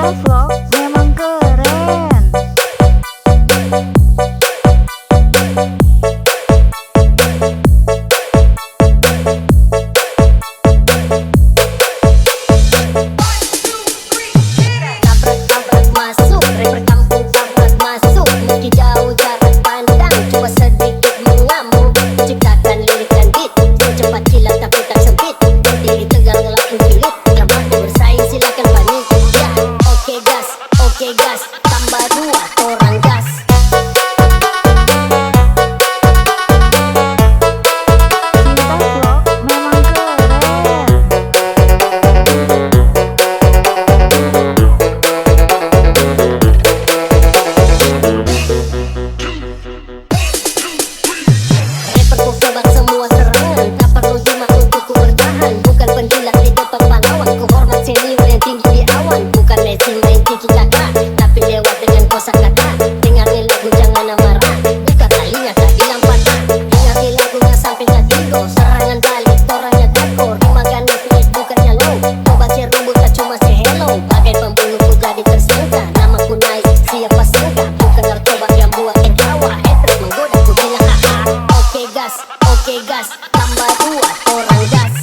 Vlog memang keren. Tabrak-tabrak masuk, rapper kampung tabrak masuk. Meski jauh jarak pandang, cuma sedikit mengamuk. Ciptakan lirik dan beat, cepat kilat tapi tak sempit. Diri tegang ngelakuin kilit, gak mampu bersaing silakan panik. Ya, oke gas, tambah 2 orang gas. Cinta Vlog memang keren. Rapper ku hebat semua serangan, tak perlu jima untuk ku bertahan. Bukan penjilat di depan pahlawan, ku hormat senior yang tinggi di awan. Bukan Messi main tiki taka, tapi lewat dengan kosakata. Dengarin lagu jangan amarah, buka talinya tak hilang patah. Dengarin lagunya sampai tak tigo, serangan balik toranya tako. Rima ganas lead bukannya low, coba si rumput tak cuma si hello. Bagai pembunuh ku jadi tersangka, namaku naik siapa sangka. Bukan narkoba yang buat ketawa, haters menggoda ku bilang haha. Oke gas, tambah 2 orang gas.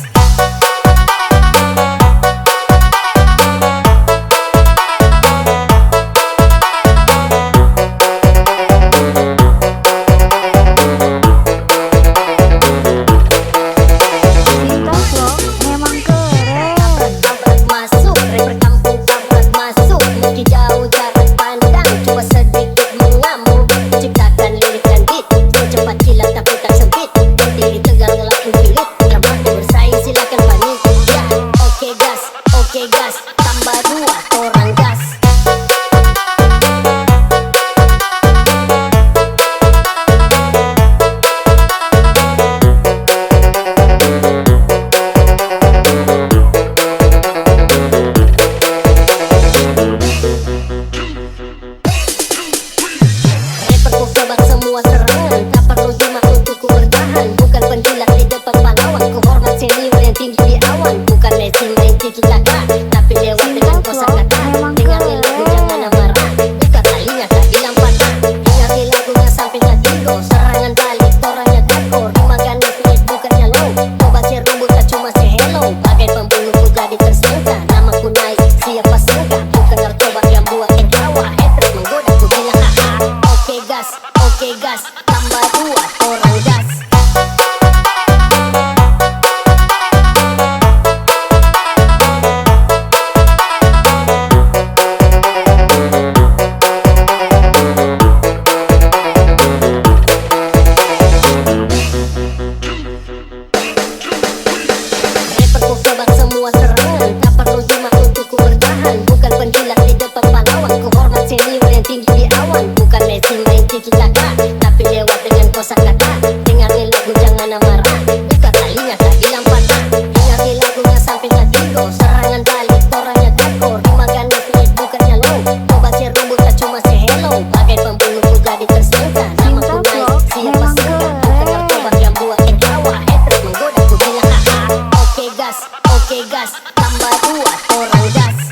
Cinta Vlog memang keren. Tabrak masuk, rapper kampung tabrak masuk. Meski jauh jarak pandang, coba sedikit mengamuk. Ciptakan lirik dan beat, cepat kilat tapi tak sempit. Diri tegang ngelakuin kilit, gak mampu bersaing silakan panik. Ya, oke gas, tambah 2 orang gas. Rapper ku hebat semua serangan, tak perlu jima untuk ku bertahan. Bukan penjilat di depan pahlawan, ku hormat senior yang tinggi di awan. Bukan Messi main tiki taka, tapi lewat dengan kosakata. Dengarin lagu jangan amarah, buka talinya tak hilang patah. Dengarin lagunya sampai tak tigo, serangan balik toranya tako. Rima ganas lead bukannya low, coba si rumput tak cuma si hello. Bagai pembunuh ku jadi tersangka, namaku naik siapa sangka. Bukan narkoba yang buat ketawa, haters menggoda ku bilang haha. Oke gas, tambah 2 orang gas. Rapper ku hebat semua serangan, tak perlu jima untuk ku bertahan. Bukan penjilat di depan pahlawan, ku hormat senior yang tinggi di awan. Bukan Messi main tiki taka, tapi lewat dengan kosakata. Dengarin lagu jangan amarah, buka talinya tak hilang patah. Dengarin lagunya sampai tak tigo, serangan balik toranya tako. Rima ganas lead bukannya low, coba si rumput tak cuma si hello. Bagai pembunuh ku jadi tersangka, namaku naik siapa sangka. Bukan narkoba yang buat ketawa, haters menggoda ku bilang haha. Oke gas, tambah 2 orang gas.